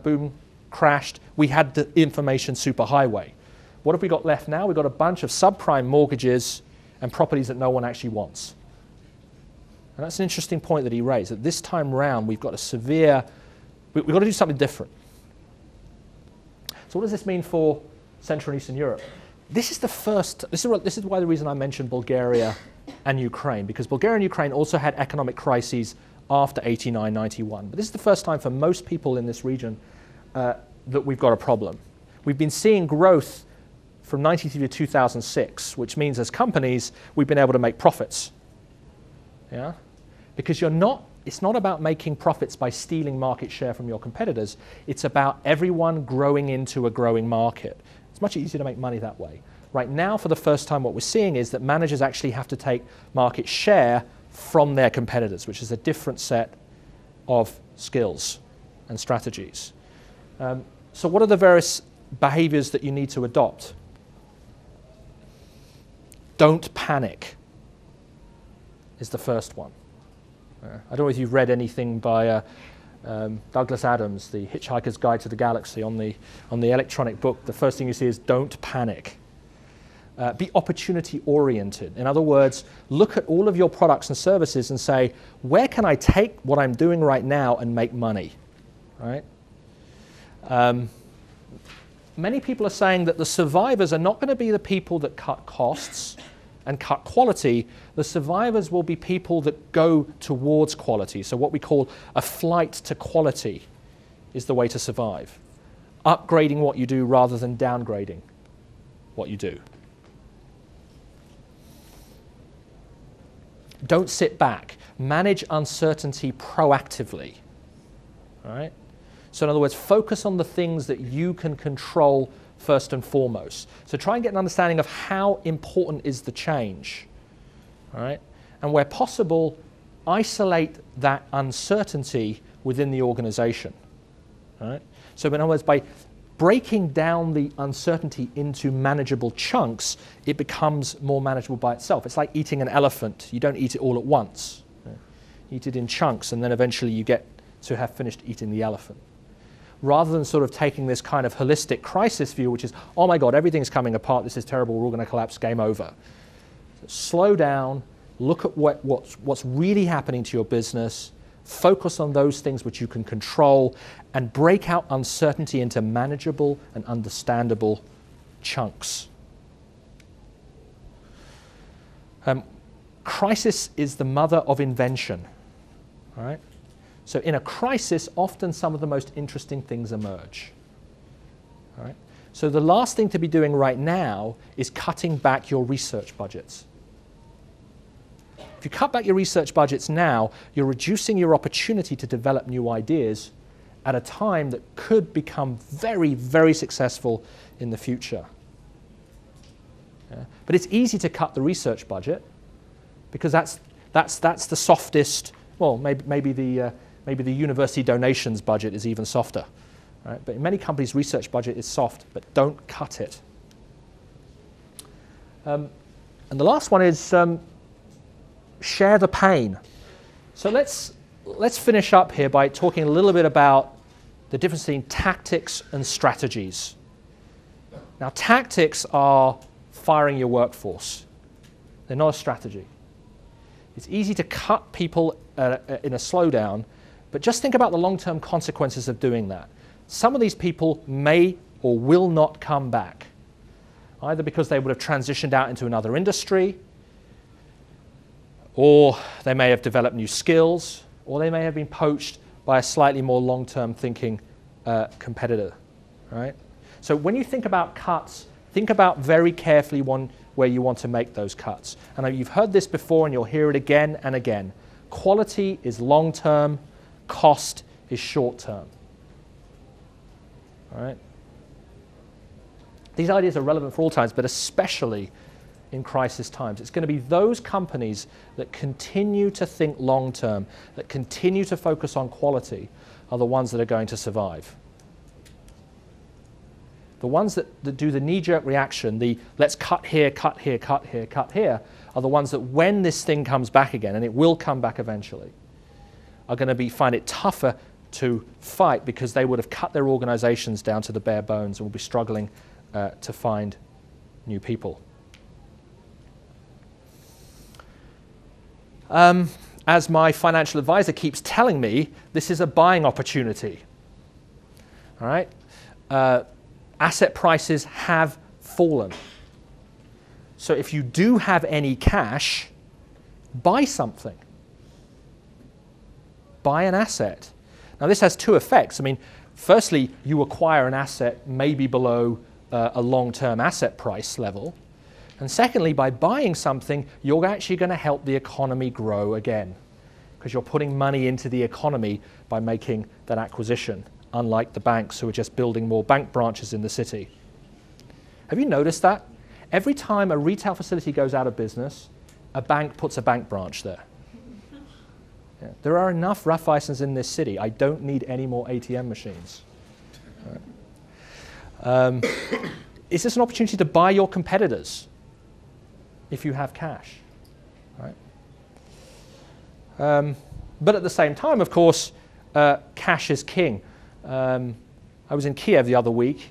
boom crashed, we had the information superhighway. What have we got left now? We've got a bunch of subprime mortgages and properties that no one actually wants. And that's an interesting point that he raised, that this time round we've got a severe, we've got to do something different. So what does this mean for Central and Eastern Europe? This is the first, this is why the reason I mentioned Bulgaria and Ukraine, because Bulgaria and Ukraine also had economic crises after 89, 91. But this is the first time for most people in this region that we've got a problem. We've been seeing growth from 1993 to 2006, which means as companies, we've been able to make profits. Yeah? Because it's not about making profits by stealing market share from your competitors. It's about everyone growing into a growing market. It's much easier to make money that way. Right now, for the first time, what we're seeing is that managers actually have to take market share from their competitors, which is a different set of skills and strategies. So what are the various behaviors that you need to adopt? Don't panic is the first one. I don't know if you've read anything by Douglas Adams, The Hitchhiker's Guide to the Galaxy. On the electronic book, the first thing you see is don't panic. Be opportunity oriented. In other words, look at all of your products and services and say, where can I take what I'm doing right now and make money? Right? Many people are saying that the survivors are not going to be the people that cut costs and cut quality. The survivors will be people that go towards quality. So what we call a flight to quality is the way to survive. Upgrading what you do rather than downgrading what you do. Don't sit back. Manage uncertainty proactively. All right? So in other words, focus on the things that you can control first and foremost. So try and get an understanding of how important is the change. All right? And where possible, isolate that uncertainty within the organization. All right? So in other words, by breaking down the uncertainty into manageable chunks, it becomes more manageable by itself. It's like eating an elephant. You don't eat it all at once. You eat it in chunks, and then eventually you get to have finished eating the elephant. Rather than sort of taking this kind of holistic crisis view, which is, oh my God, everything's coming apart, this is terrible, we're all going to collapse, game over. So slow down, look at what's really happening to your business, focus on those things which you can control, and break out uncertainty into manageable and understandable chunks. Crisis is the mother of invention. All right? So in a crisis, often some of the most interesting things emerge. All right? So the last thing to be doing right now is cutting back your research budgets. If you cut back your research budgets now, you're reducing your opportunity to develop new ideas at a time that could become very, very successful in the future. Yeah? But it's easy to cut the research budget because that's the softest. Well, maybe the university donations budget is even softer. Right? But in many companies, research budget is soft, but don't cut it. And the last one is share the pain. So let's finish up here by talking a little bit about the difference between tactics and strategies. Now, tactics are firing your workforce. They're not a strategy. It's easy to cut people in a slowdown, but just think about the long-term consequences of doing that. Some of these people may or will not come back, either because they would have transitioned out into another industry, or they may have developed new skills, or they may have been poached by a slightly more long-term thinking competitor. Right? So when you think about cuts, think about very carefully where you want to make those cuts. And you've heard this before, and you'll hear it again and again. Quality is long-term, cost is short-term. All right? These ideas are relevant for all times, but especially in crisis times. It's going to be those companies that continue to think long-term, that continue to focus on quality, are the ones that are going to survive. The ones that do the knee-jerk reaction, the let's cut here, cut here, cut here, cut here, are the ones that when this thing comes back again, and it will come back eventually, are going to find it tougher to fight because they would have cut their organizations down to the bare bones and will be struggling to find new people. As my financial advisor keeps telling me, this is a buying opportunity. All right? Asset prices have fallen. So if you do have any cash, buy something. Buy an asset. Now this has two effects. I mean, firstly, you acquire an asset maybe below a long-term asset price level. And secondly, by buying something, you're actually going to help the economy grow again, because you're putting money into the economy by making that acquisition, unlike the banks who are just building more bank branches in the city. Have you noticed that? Every time a retail facility goes out of business, a bank puts a bank branch there. Yeah. There are enough Raiffeisens in this city. I don't need any more ATM machines. Right. Is this an opportunity to buy your competitors if you have cash? Right. But at the same time, of course, cash is king. I was in Kiev the other week,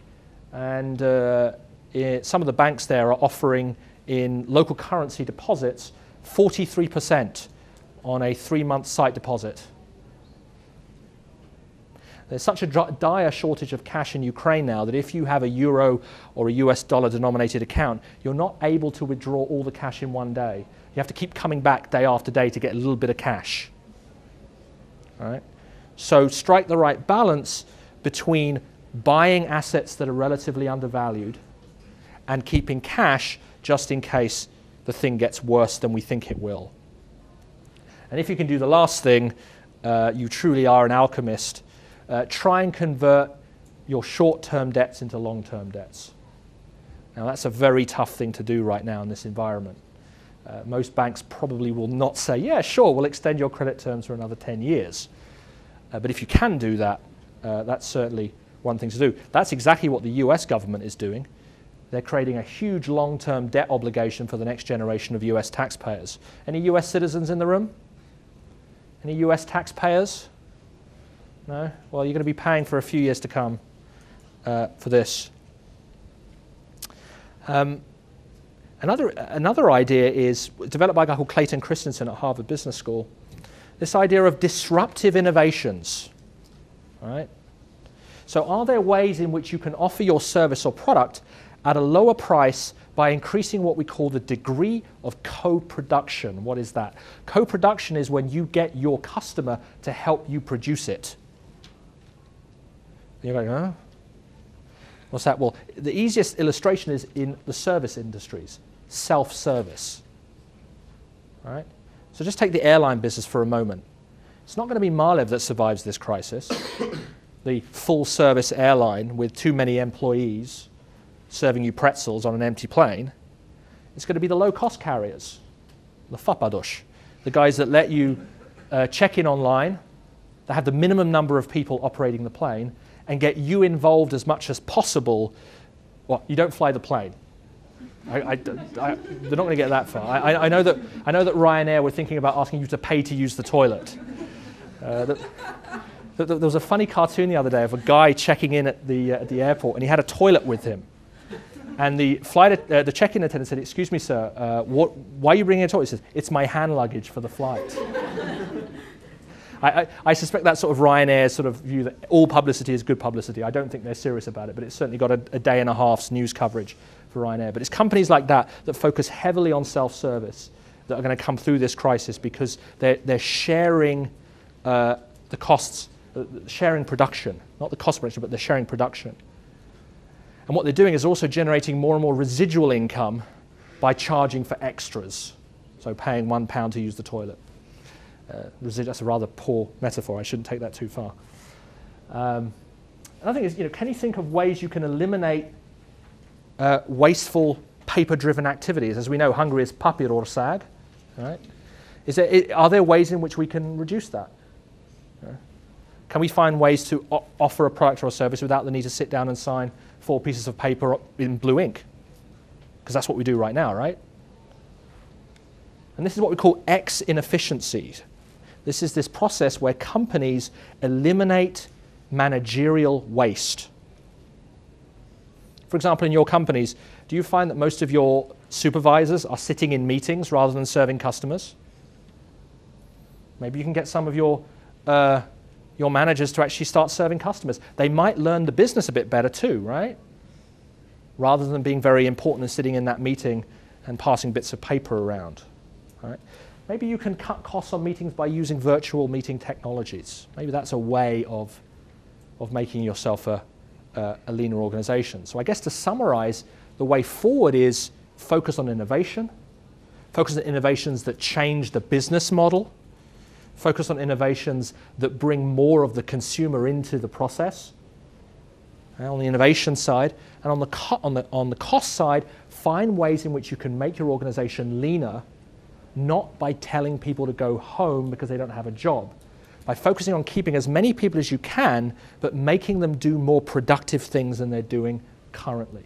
and some of the banks there are offering in local currency deposits 43% on a 3-month sight deposit. There's such a dire shortage of cash in Ukraine now that if you have a euro or a US dollar denominated account, you're not able to withdraw all the cash in one day. You have to keep coming back day after day to get a little bit of cash. All right? So strike the right balance between buying assets that are relatively undervalued and keeping cash just in case the thing gets worse than we think it will. And if you can do the last thing, you truly are an alchemist. Try and convert your short-term debts into long-term debts. Now that's a very tough thing to do right now in this environment. Most banks probably will not say, yeah, sure, we'll extend your credit terms for another 10 years. But if you can do that, that's certainly one thing to do. That's exactly what the US government is doing. They're creating a huge long-term debt obligation for the next generation of US taxpayers. Any US citizens in the room? Any US taxpayers? No? Well, you're going to be paying for a few years to come for this. Another idea is developed by a guy called Clayton Christensen at Harvard Business School. This idea of disruptive innovations. All right? So are there ways in which you can offer your service or product at a lower price by increasing what we call the degree of co-production? What is that? Co-production is when you get your customer to help you produce it. You're going, huh? What's that? Well, the easiest illustration is in the service industries, self-service. All right? So just take the airline business for a moment. It's not going to be Malev that survives this crisis, the full-service airline with too many employees serving you pretzels on an empty plane. It's going to be the low-cost carriers, the fapadosh, the guys that let you check in online, that have the minimum number of people operating the plane, and get you involved as much as possible. Well, you don't fly the plane. They're not going to get that far. I know that Ryanair were thinking about asking you to pay to use the toilet. There was a funny cartoon the other day of a guy checking in at the airport, and he had a toilet with him. And the check-in attendant said, "Excuse me, sir, why are you bringing a toilet?" He says, "It's my hand luggage for the flight." I suspect that sort of Ryanair sort of view that all publicity is good publicity. I don't think they're serious about it, but it's certainly got a day and a half's news coverage for Ryanair. But it's companies like that that focus heavily on self-service that are going to come through this crisis because they're sharing the costs, sharing production, not the cost production, but they're sharing production. And what they're doing is also generating more and more residual income by charging for extras, so paying £1 to use the toilet. That's a rather poor metaphor. I shouldn't take that too far. Another thing is, can you think of ways you can eliminate wasteful paper-driven activities? As we know, Hungary is papírország, right? Are there ways in which we can reduce that? Can we find ways to offer a product or a service without the need to sit down and sign 4 pieces of paper in blue ink? Because that's what we do right now, right? And this is what we call X inefficiencies. This is this process where companies eliminate managerial waste. For example, in your companies, do you find that most of your supervisors are sitting in meetings rather than serving customers? Maybe you can get some of your managers to actually start serving customers. They might learn the business a bit better too, right? Rather than being very important and sitting in that meeting and passing bits of paper around, right? Maybe you can cut costs on meetings by using virtual meeting technologies. Maybe that's a way of making yourself a leaner organization. So I guess to summarize, the way forward is focus on innovation, focus on innovations that change the business model, focus on innovations that bring more of the consumer into the process, on the innovation side, and on the cost side, find ways in which you can make your organization leaner, not by telling people to go home because they don't have a job, by focusing on keeping as many people as you can, but making them do more productive things than they're doing currently.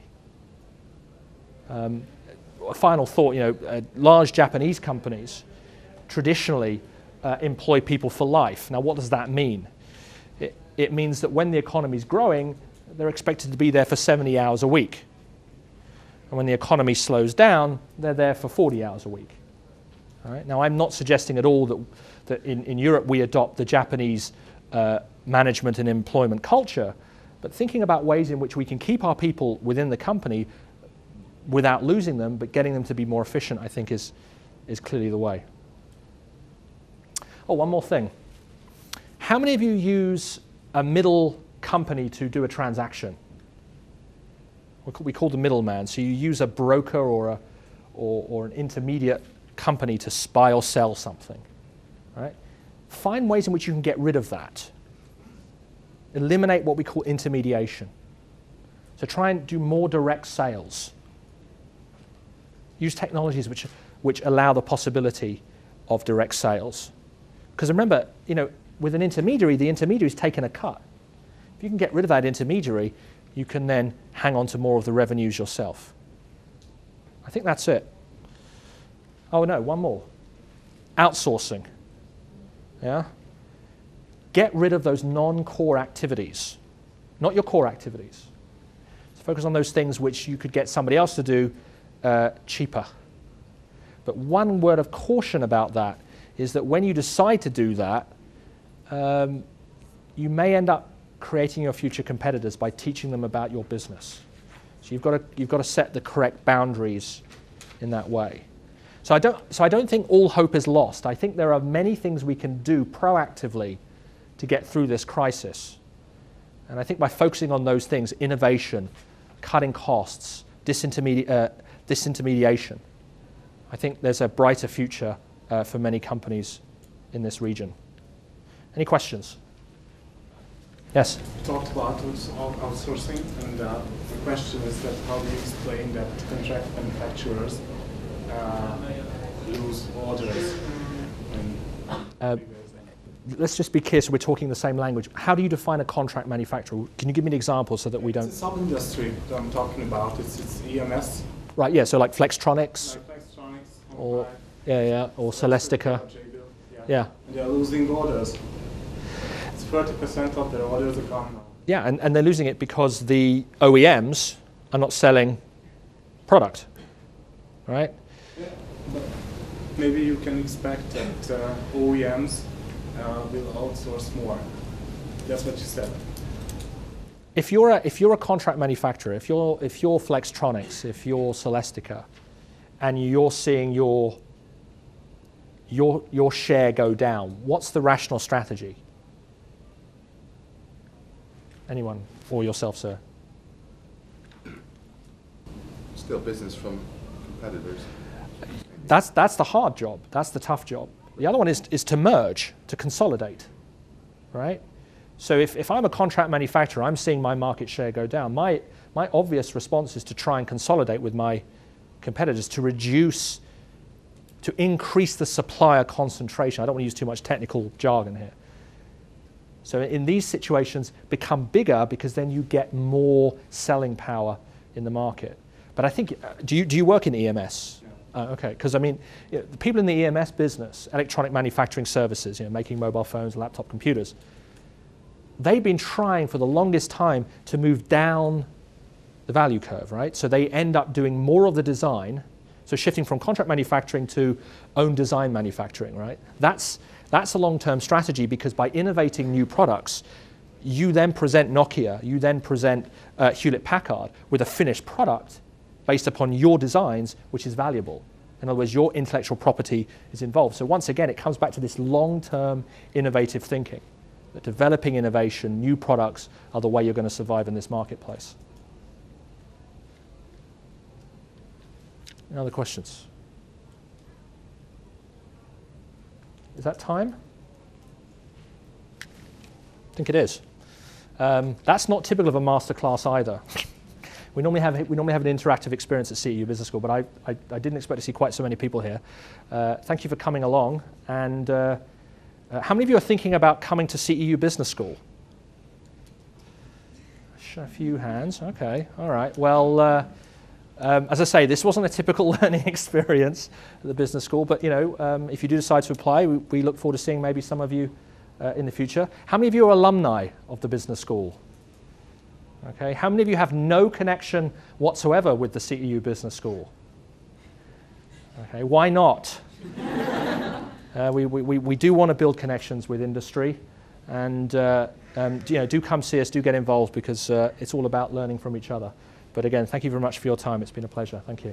A final thought, large Japanese companies traditionally employ people for life. Now, what does that mean? It means that when the economy is growing, they're expected to be there for 70 hours a week. And when the economy slows down, they're there for 40 hours a week. All right? Now, I'm not suggesting at all that in Europe we adopt the Japanese management and employment culture, but thinking about ways in which we can keep our people within the company without losing them, but getting them to be more efficient, I think is clearly the way. Oh, one more thing. How many of you use a middle company to do a transaction? We call the middleman. So you use a broker or an intermediate company to buy or sell something. Right? Find ways in which you can get rid of that. Eliminate what we call intermediation. So try and do more direct sales. Use technologies which allow the possibility of direct sales. Because remember, with an intermediary, the intermediary's taken a cut. If you can get rid of that intermediary, you can then hang on to more of the revenues yourself. I think that's it. Oh no, one more. Outsourcing. Yeah? Get rid of those non-core activities, not your core activities. So focus on those things which you could get somebody else to do cheaper. But one word of caution about that is that when you decide to do that, you may end up creating your future competitors by teaching them about your business. So you've got to set the correct boundaries in that way. So I don't think all hope is lost. I think there are many things we can do proactively to get through this crisis. And I think by focusing on those things, innovation, cutting costs, disintermediation, I think there's a brighter future for many companies in this region. Any questions? Yes? You talked about outsourcing, and the question is that how do you explain that contract manufacturers lose orders? Let's just be clear so we're talking the same language. How do you define a contract manufacturer? Can you give me an example so that we don't... It's a sub-industry that I'm talking about. It's EMS. Right, yeah, so like Flextronics. Like Flextronics. Or or Celestica. Yeah. And they're losing orders. It's 30% of their orders are gone now. Yeah, and they're losing it because the OEMs are not selling product, right? Yeah, but maybe you can expect that OEMs will outsource more. That's what you said. If you're a contract manufacturer, if you're Flextronics, if you're Celestica, and you're seeing your share go down, what's the rational strategy? Anyone, or yourself, sir? Steal business from competitors. That's the hard job. That's the tough job. The other one is to merge, to consolidate, right? So if I'm a contract manufacturer, I'm seeing my market share go down. My obvious response is to try and consolidate with my competitors to increase the supplier concentration. I don't want to use too much technical jargon here. So in these situations, become bigger because then you get more selling power in the market. But I think, do you work in EMS? Yeah. Okay, because I mean, the people in the EMS business, electronic manufacturing services, making mobile phones, laptop computers, they've been trying for the longest time to move down the value curve, right? So they end up doing more of the design, so shifting from contract manufacturing to own design manufacturing, right? That's a long-term strategy, because by innovating new products, you then present Nokia, you then present Hewlett-Packard with a finished product based upon your designs, which is valuable. In other words, your intellectual property is involved. So once again, it comes back to this long-term innovative thinking, that developing innovation, new products are the way you're going to survive in this marketplace. Any other questions? Is that time? I think it is. That's not typical of a masterclass either. We normally have an interactive experience at CEU Business School, but I didn't expect to see quite so many people here. Thank you for coming along. And how many of you are thinking about coming to CEU Business School? A few hands. Okay. All right. Well, as I say, this wasn't a typical learning experience at the business school, but if you do decide to apply, we look forward to seeing maybe some of you in the future. How many of you are alumni of the business school? Okay. How many of you have no connection whatsoever with the CEU Business School? Okay. Why not? We do want to build connections with industry, and do come see us, do get involved, because it's all about learning from each other. But again, thank you very much for your time. It's been a pleasure. Thank you.